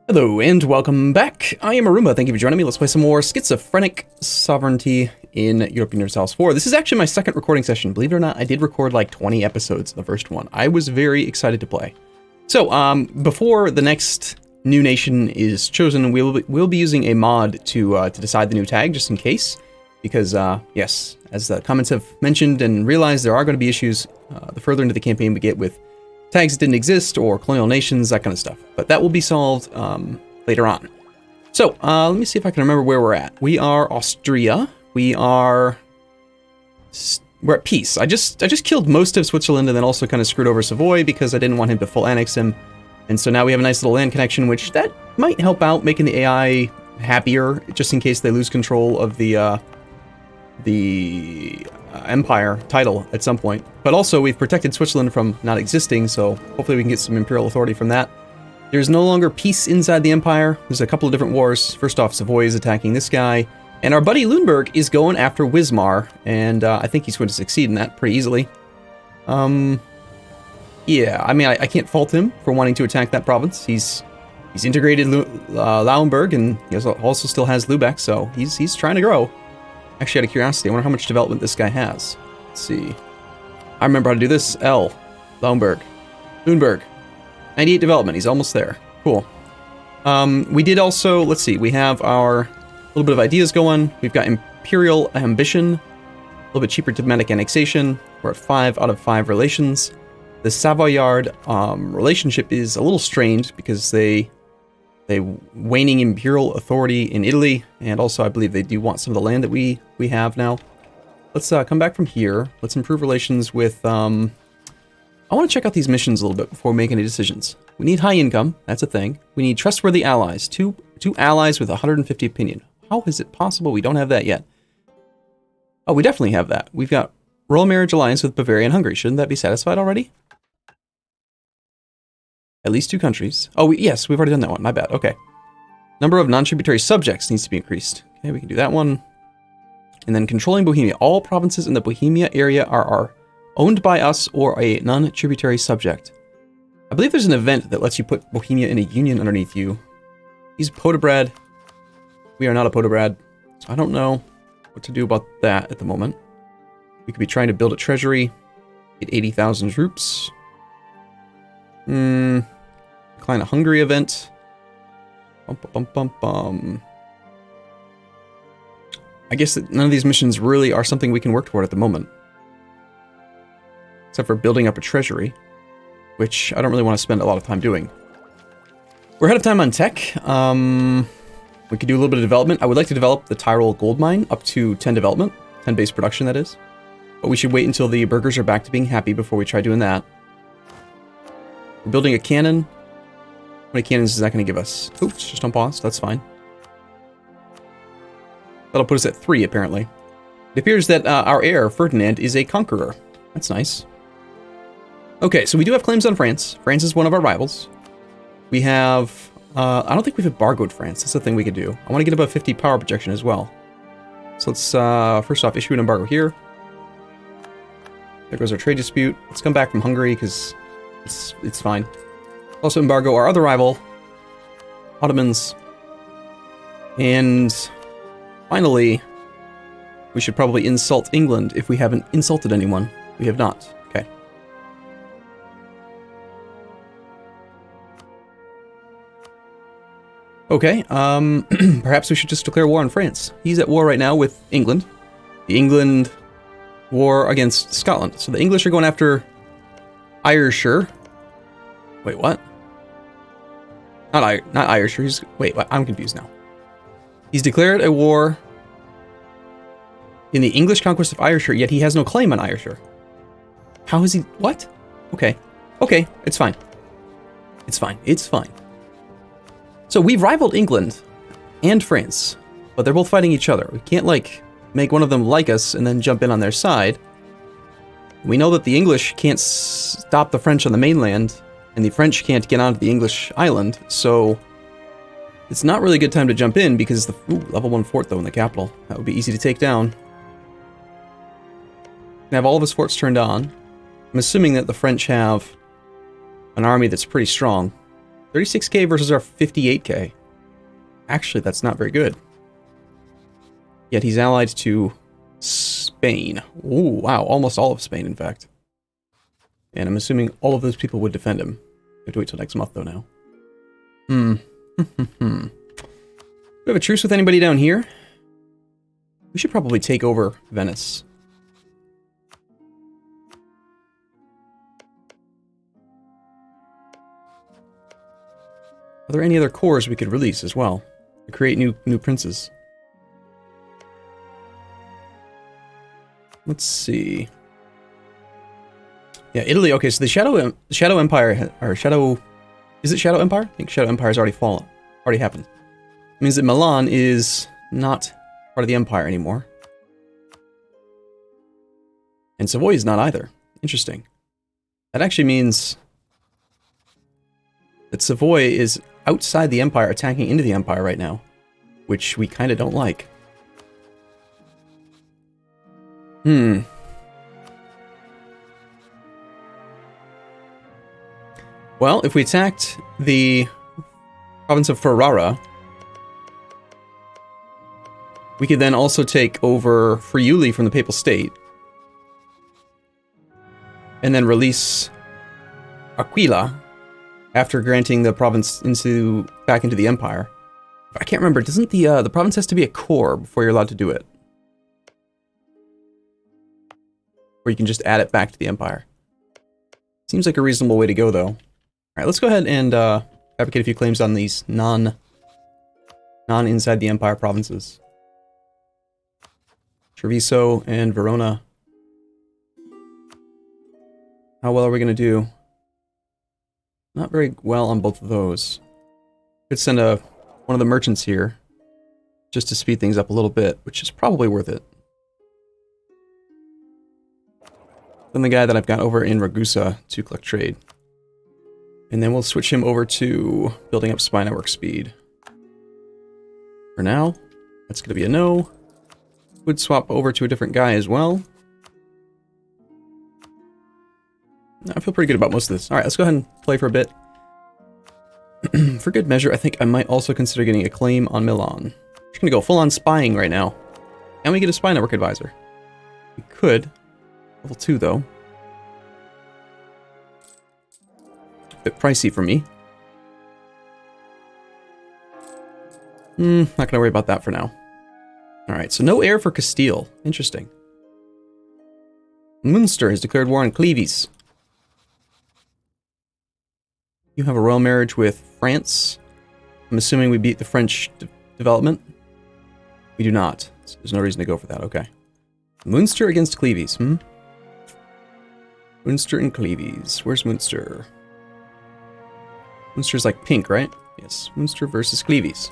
Hello and welcome back. I am Arumba. Thank you for joining me. Let's play some more Schizophrenic Sovereignty in Europa Universalis 4. This is actually my second recording session. Believe it or not, I did record like 20 episodes in the first one. I was very excited to play. So, before the next new nation is chosen, we'll be using a mod to decide the new tag, just in case. Because, yes, as the comments have mentioned and realized, there are going to be issues the further into the campaign we get with tags that didn't exist, or colonial nations, that kind of stuff. But that will be solved later on. So, let me see if I can remember where we're at. We are Austria. We're at peace. I just killed most of Switzerland and then also kind of screwed over Savoy because I didn't want him to full annex him. And so now we have a nice little land connection, which that might help out making the AI happier, just in case they lose control of the Empire title at some point. But also, we've protected Switzerland from not existing, so hopefully we can get some imperial authority from that. There's no longer peace inside the Empire. There's a couple of different wars. First off, Savoy is attacking this guy, and our buddy Lüneburg is going after Wismar, and I think he's going to succeed in that pretty easily. Yeah, I mean, I can't fault him for wanting to attack that province. He's integrated Lauenburg, and he also still has Lübeck, so he's trying to grow. Actually, out of curiosity, I wonder how much development this guy has. Let's see. I remember how to do this. L. Lauenburg. 98 development. He's almost there. Cool. We did also, let's see, we have our little bit of ideas going. We've got Imperial Ambition. A little bit cheaper diplomatic annexation. We're at 5 out of 5 relations. The Savoyard relationship is a little strained because they waning imperial authority in Italy, and also I believe they do want some of the land that we have now. Let's come back from here. Let's improve relations with, I want to check out these missions a little bit before we make any decisions. We need high income, that's a thing. We need trustworthy allies, two allies with 150 opinion. How is it possible we don't have that yet? Oh, we definitely have that. We've got Royal Marriage Alliance with Bavaria and Hungary. Shouldn't that be satisfied already? At least 2 countries. Oh, yes, we've already done that one. My bad. Okay. Number of non-tributary subjects needs to be increased. Okay, we can do that one. And then controlling Bohemia. All provinces in the Bohemia area are owned by us or a non-tributary subject. I believe there's an event that lets you put Bohemia in a union underneath you. He's Podobrad. We are not a Podobrad. So I don't know what to do about that at the moment. We could be trying to build a treasury. Get 80,000 troops. Decline a Hungary event. I guess that none of these missions really are something we can work toward at the moment. Except for building up a treasury, which I don't really want to spend a lot of time doing. We're ahead of time on tech. We could do a little bit of development. I would like to develop the Tyrol gold mine up to 10 development. 10 base production, that is. But we should wait until the burghers are back to being happy before we try doing that. We're building a cannon. How many cannons is that going to give us? Oops, just on pause. That's fine. That'll put us at 3, apparently. It appears that our heir, Ferdinand, is a conqueror. That's nice. Okay, so we do have claims on France. France is one of our rivals. We have... I don't think we've embargoed France. That's the thing we could do. I want to get above 50 power projection as well. So let's, first off, issue an embargo here. There goes our trade dispute. Let's come back from Hungary, because it's fine. Also embargo our other rival, Ottomans. And finally, we should probably insult England if we haven't insulted anyone. We have not. Okay. Okay, perhaps we should just declare war on France. He's at war right now with England. The England war against Scotland. So the English are going after Ayrshire. Wait, what? Not Ayrshire. Wait, what? I'm confused now. He's declared a war in the English conquest of Ayrshire, yet he has no claim on Ayrshire. How is he? What? Okay. Okay, it's fine. It's fine. It's fine. So we've rivaled England and France, but they're both fighting each other. We can't, like, make one of them like us and then jump in on their side. We know that the English can't stop the French on the mainland, and the French can't get onto the English island, so it's not really a good time to jump in because the level 1 fort, though, in the capital. That would be easy to take down. We have all of his forts turned on. I'm assuming that the French have an army that's pretty strong. 36k versus our 58k. Actually, that's not very good. Yet he's allied to Spain. Ooh, wow, almost all of Spain, in fact. And I'm assuming all of those people would defend him. We have to wait till next month, though, now. Do we have a truce with anybody down here? We should probably take over Venice. Are there any other cores we could release as well to create new princes? Let's see. Yeah, Italy. Okay, so the Shadow Empire, or Shadow, is it Shadow Empire? I think Shadow Empire has already happened. It means that Milan is not part of the Empire anymore, and Savoy is not either. Interesting. That actually means that Savoy is outside the Empire, attacking into the Empire right now, which we kind of don't like. Well, if we attacked the province of Ferrara, we could then also take over Friuli from the Papal State, and then release Aquila after granting the province back into the Empire. I can't remember. Doesn't the province has to be a core before you're allowed to do it? Or you can just add it back to the Empire. Seems like a reasonable way to go, though. Alright, let's go ahead and fabricate a few claims on these non-inside the Empire provinces. Treviso and Verona. How well are we going to do? Not very well on both of those. Could send one of the merchants here just to speed things up a little bit, which is probably worth it. Then the guy that I've got over in Ragusa to collect trade. And then we'll switch him over to building up spy network speed. For now, that's going to be a no. Would swap over to a different guy as well. I feel pretty good about most of this. Alright, let's go ahead and play for a bit. For good measure, I think I might also consider getting a claim on Milan. We're just going to go full-on spying right now. Can we get a spy network advisor? We could. Level 2, though. A bit pricey for me. Not going to worry about that for now. Alright, so no heir for Castile. Interesting. Munster has declared war on Cleves. You have a royal marriage with France. I'm assuming we beat the French development. We do not. So there's no reason to go for that. Okay. Munster against Cleves. Munster and Cleves. Where's Munster? Munster's like pink, right? Yes. Munster versus Cleves.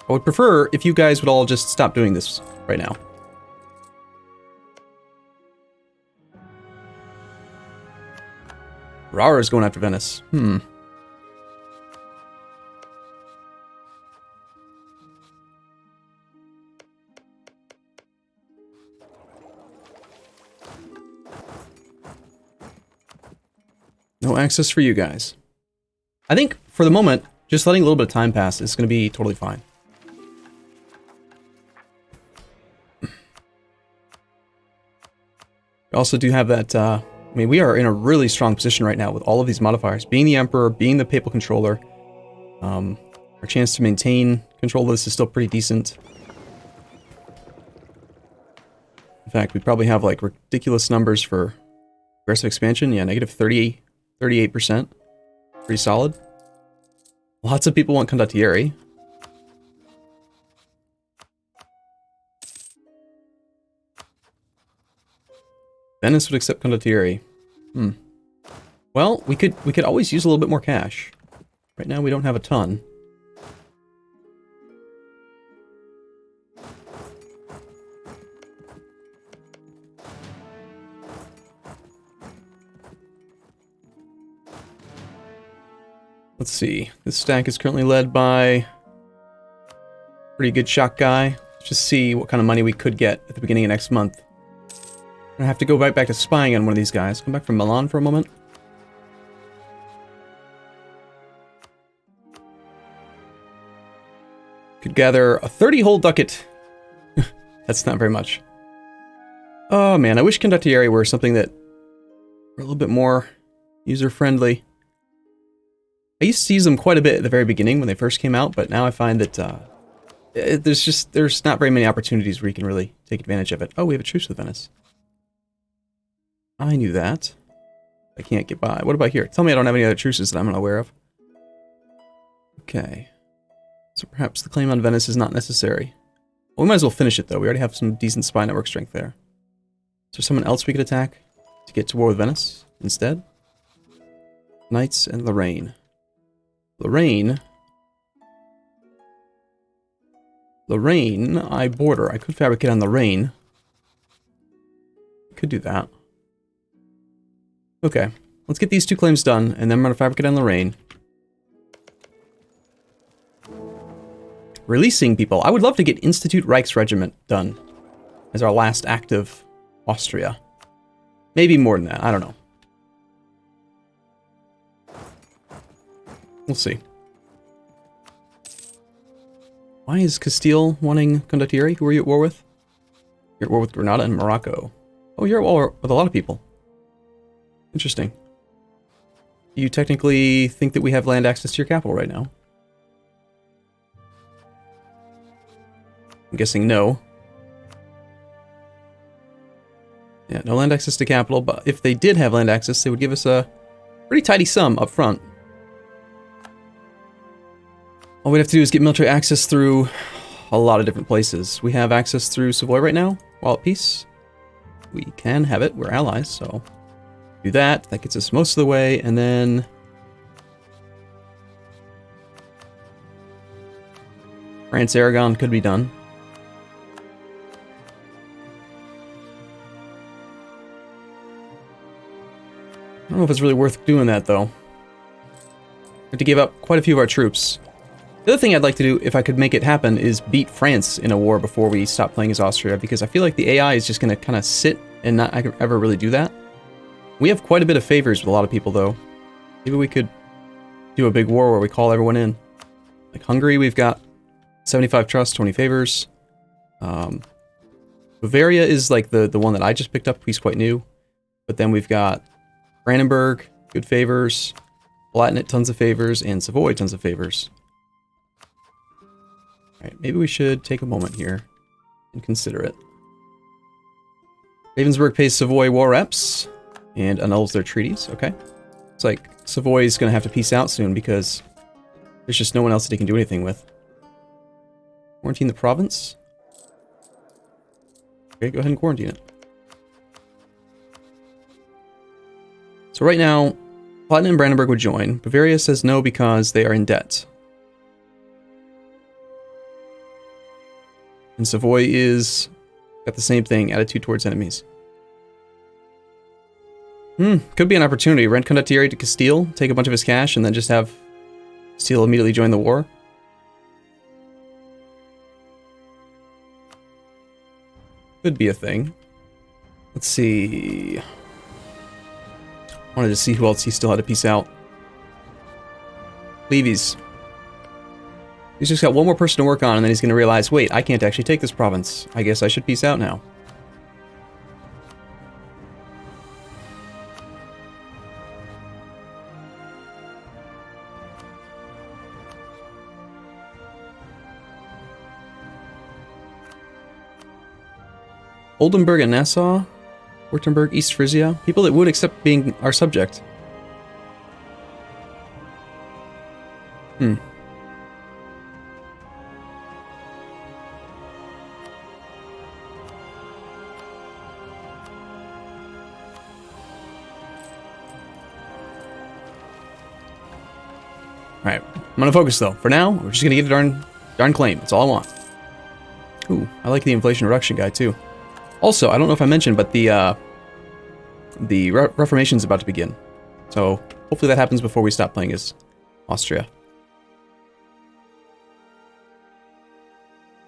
I would prefer if you guys would all just stop doing this right now. Rara is going after Venice. No access for you guys. I think, for the moment, just letting a little bit of time pass is going to be totally fine. We also do have that, I mean, we are in a really strong position right now with all of these modifiers. Being the Emperor, being the Papal Controller, our chance to maintain control of this is still pretty decent. In fact, we probably have, like, ridiculous numbers for aggressive expansion. Yeah, negative 38%. Pretty solid. Lots of people want Condottieri. Venice would accept Condottieri. Well, we could always use a little bit more cash. Right now we don't have a ton. Let's see. This stack is currently led by a pretty good shock guy. Let's just see what kind of money we could get at the beginning of next month. I have to go right back to spying on one of these guys. Come back from Milan for a moment. Could gather a 30-whole ducat. That's not very much. Oh man, I wish condottieri were something that were a little bit more user-friendly. I used to use them quite a bit at the very beginning when they first came out, but now I find that there's not very many opportunities where you can really take advantage of it. Oh, we have a truce with Venice. I knew that. I can't get by. What about here? Tell me I don't have any other truces that I'm unaware of. Okay. So perhaps the claim on Venice is not necessary. Well, we might as well finish it, though. We already have some decent spy network strength there. Is there someone else we could attack to get to war with Venice instead? Knights and Lorraine. Lorraine, I border. I could fabricate on Lorraine. Could do that. Okay, let's get these 2 claims done, and then I'm going to fabricate on Lorraine. Releasing people. I would love to get Institute Reichsregiment done as our last act of Austria. Maybe more than that, I don't know. We'll see. Why is Castile wanting condottieri? Who are you at war with? You're at war with Granada and Morocco. Oh, you're at war with a lot of people. Interesting. Do you technically think that we have land access to your capital right now? I'm guessing no. Yeah, no land access to capital, but if they did have land access, they would give us a pretty tidy sum up front. All we'd have to do is get military access through a lot of different places. We have access through Savoy right now, while at peace. We can have it, we're allies, so do that. That gets us most of the way, and then France Aragon could be done. I don't know if it's really worth doing that, though. We have to give up quite a few of our troops. The other thing I'd like to do, if I could make it happen, is beat France in a war before we stop playing as Austria, because I feel like the AI is just going to kind of sit and not ever really do that. We have quite a bit of favors with a lot of people, though. Maybe we could do a big war where we call everyone in. Like Hungary, we've got 75 trust, 20 favors. Bavaria is like the one that I just picked up. He's quite new. But then we've got Brandenburg, good favors. Palatinate, tons of favors. And Savoy, tons of favors. Alright, maybe we should take a moment here and consider it. Ravensburg pays Savoy war reps and annuls their treaties. Okay. It's like Savoy's going to have to peace out soon because there's just no one else that he can do anything with. Quarantine the province. Okay, go ahead and quarantine it. So right now, Palatinate and Brandenburg would join. Bavaria says no because they are in debt. And Savoy is got the same thing, attitude towards enemies. Could be an opportunity. Rent condottieri to Castile, take a bunch of his cash, and then just have Castile immediately join the war. Could be a thing. Let's see. Wanted to see who else he still had to peace out. Levy's. He's just got one more person to work on, and then he's going to realize, wait, I can't actually take this province. I guess I should peace out now. Oldenburg and Nassau, Württemberg, East Frisia, people that would accept being our subject. Alright, I'm gonna focus though. For now, we're just gonna get a darn claim. That's all I want. Ooh, I like the inflation reduction guy too. Also, I don't know if I mentioned, but the Reformation's about to begin. So, hopefully that happens before we stop playing as Austria.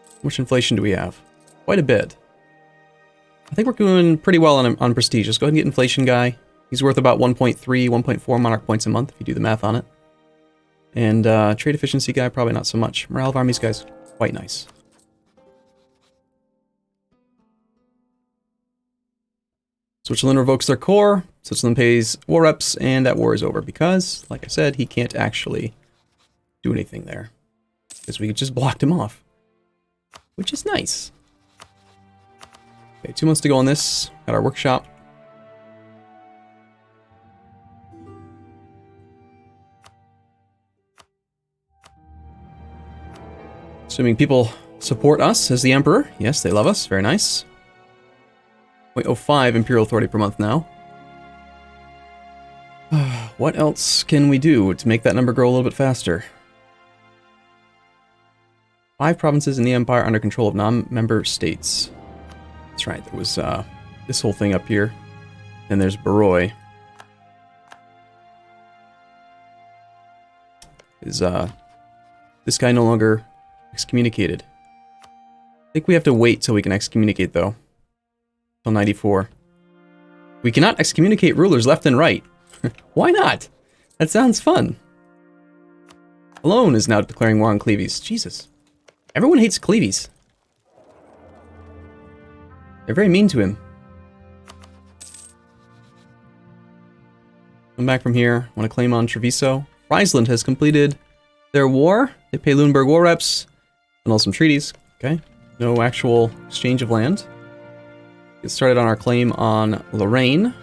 How much inflation do we have? Quite a bit. I think we're doing pretty well on prestige. Just go ahead and get inflation guy. He's worth about 1.3, 1.4 monarch points a month if you do the math on it. And trade efficiency guy, probably not so much. Morale of armies guy's Quite nice. Switzerland revokes their core. Switzerland pays war reps, and that war is over because, like I said, he can't actually do anything there. Because we just blocked him off. Which is nice. Okay, 2 months to go on this. Got our workshop. Assuming people support us as the Emperor. Yes, they love us. Very nice. 0.05 Imperial Authority per month now. What else can we do to make that number grow a little bit faster? 5 provinces in the Empire under control of non-member states. That's right, there was this whole thing up here. Then there's Baroi. Is this guy no longer excommunicated? I think we have to wait till we can excommunicate, though. Till 94. We cannot excommunicate rulers left and right. Why not? That sounds fun. Alone is now declaring war on Cleves. Jesus. Everyone hates Cleves. They're very mean to him. Come back from here. Want to claim on Treviso. Friesland has completed their war. They pay Lunenburg war reps. And all some treaties. Okay. No actual exchange of land. Get started on our claim on Lorraine.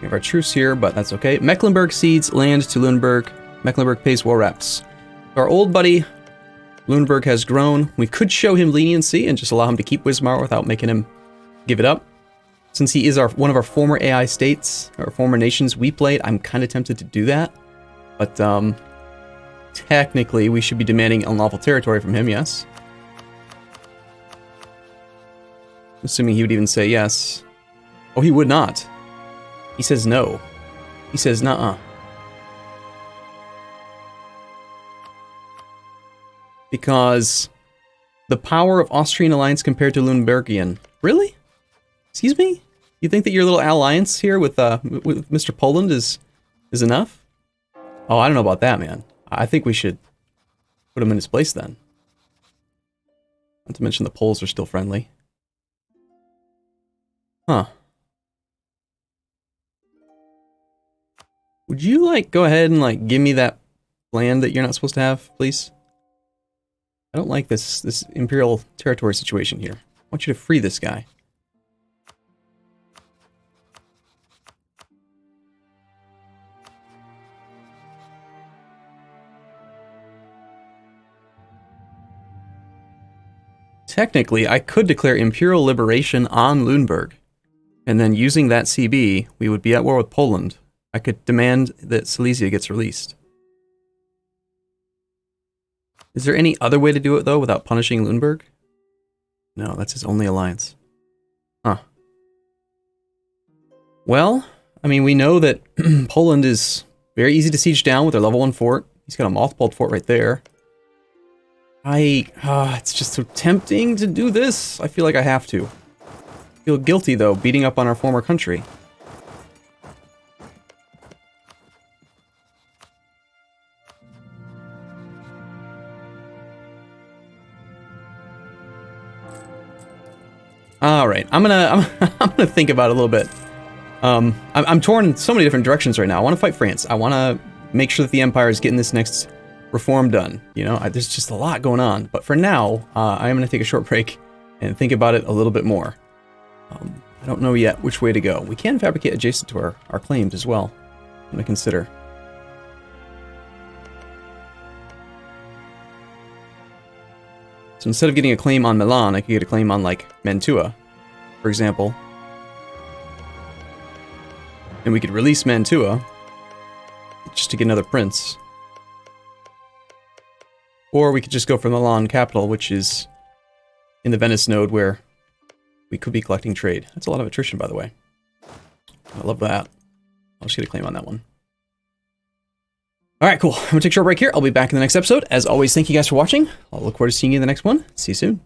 We have our truce here, but that's okay. Mecklenburg cedes land to Lunenburg. Mecklenburg pays war reps. Our old buddy, Lunenburg, has grown. We could show him leniency and just allow him to keep Wismar without making him give it up. Since he is one of our former AI states, or former nations we played, I'm kind of tempted to do that. But technically, we should be demanding unlawful territory from him, yes. Assuming he would even say yes. Oh, he would not. He says no. He says nuh-uh. Because the power of Austrian alliance compared to Lunenburgian. Really? Excuse me? You think that your little alliance here with Mr. Poland is enough? Oh, I don't know about that, man. I think we should put him in his place then. Not to mention the Poles are still friendly. Huh. Would you, like, go ahead and, like, give me that land that you're not supposed to have, please? I don't like this imperial territory situation here. I want you to free this guy. Technically, I could declare imperial liberation on Lunenburg, and then using that CB, we would be at war with Poland. I could demand that Silesia gets released. Is there any other way to do it, though, without punishing Lunenburg? No, that's his only alliance. Huh. Well, I mean, we know that Poland is very easy to siege down with their level 1 fort. He's got a mothballed fort right there. It's just so tempting to do this. I feel like I have to. I feel guilty, though, beating up on our former country. All right, I'm gonna think about it a little bit. I'm torn in so many different directions right now. I want to fight France. I want to make sure that the Empire is getting this next reform done. You know, there's just a lot going on. But for now, I am gonna take a short break and think about it a little bit more. I don't know yet which way to go. We can fabricate adjacent to our claims as well. I'm gonna consider. So instead of getting a claim on Milan, I could get a claim on, like, Mantua, for example. And we could release Mantua, just to get another prince. Or we could just go for Milan capital, which is in the Venice node where we could be collecting trade. That's a lot of attrition, by the way. I love that. I'll just get a claim on that one. Alright, cool. I'm going to take a short break here. I'll be back in the next episode. As always, thank you guys for watching. I'll look forward to seeing you in the next one. See you soon.